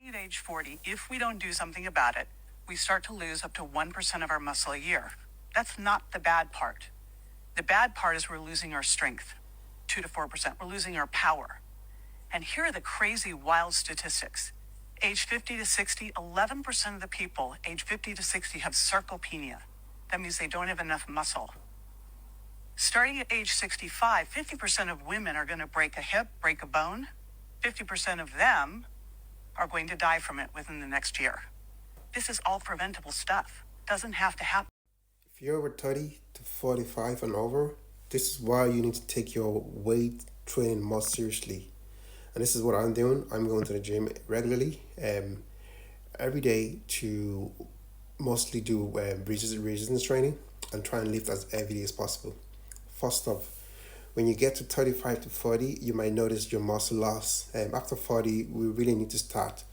At age 40, if we don't do something about it, we start to lose up to 1% of our muscle a year. That's not the bad part. The bad part is we're losing our strength, 2 to 4%. We're losing our power. And here are the crazy, wild statistics. Age 50 to 60, 11% of the people age 50 to 60 have sarcopenia. That means they don't have enough muscle. Starting at age 65, 50% of women are going to break a hip, break a bone. 50% of them are going to die from it within the next year. This is all preventable stuff. Doesn't have to happen. If you're over 30 to 45 and over, this is why you need to take your weight training more seriously. And this is what I'm doing. I'm going to the gym regularly, every day to mostly do resistance training and try and lift as heavy as possible. First off, when you get to 35 to 40, you might notice your muscle loss. After 40, we really need to start.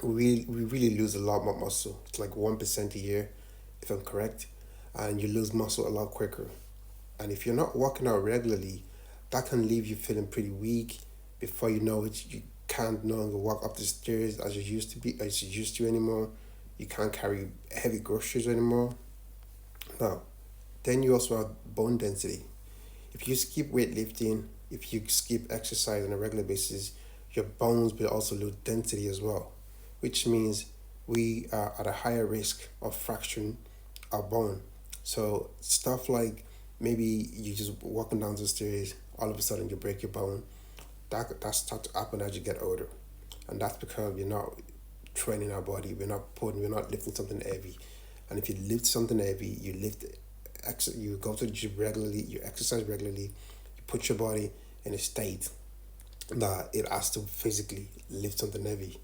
We really lose a lot more muscle. It's like 1% a year, if I'm correct. And you lose muscle a lot quicker. And if you're not working out regularly, that can leave you feeling pretty weak. Before you know it, you can't no longer walk up the stairs as you used to anymore. You can't carry heavy groceries anymore. Now, then you also have bone density. If you skip weightlifting, if you skip exercise on a regular basis, your bones will also lose density as well, which means we are at a higher risk of fracturing our bone. So stuff like maybe you just walking down the stairs, all of a sudden you break your bone. That starts to happen as you get older, and that's because we're not training our body. We're not lifting something heavy, and if you lift something heavy, you go to the gym regularly, you exercise regularly, you put your body in a state that it has to physically lift something heavy.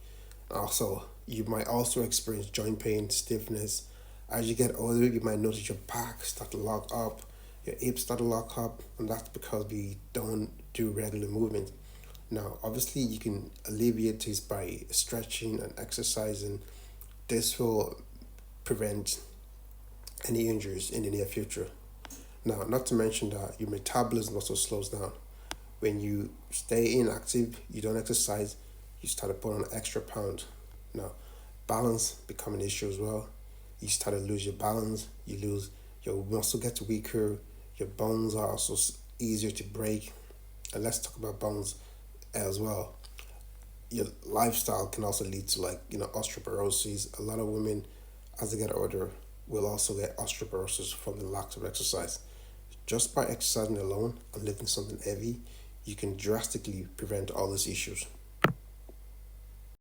Also, you might also experience joint pain, stiffness. As you get older, you might notice your back start to lock up, your hips start to lock up, and that's because we don't do regular movement. Now, obviously, you can alleviate this by stretching and exercising. This will prevent any injuries in the near future. Now, not to mention that your metabolism also slows down. When you stay inactive, you don't exercise, you start to put on extra pound. Now, balance become an issue as well. You start to lose your balance, your muscle gets weaker, your bones are also easier to break. And let's talk about bones as well. Your lifestyle can also lead to osteoporosis. A lot of women, as they get older, will also get osteoporosis from the lack of exercise. Just by exercising alone and lifting something heavy, you can drastically prevent all these issues.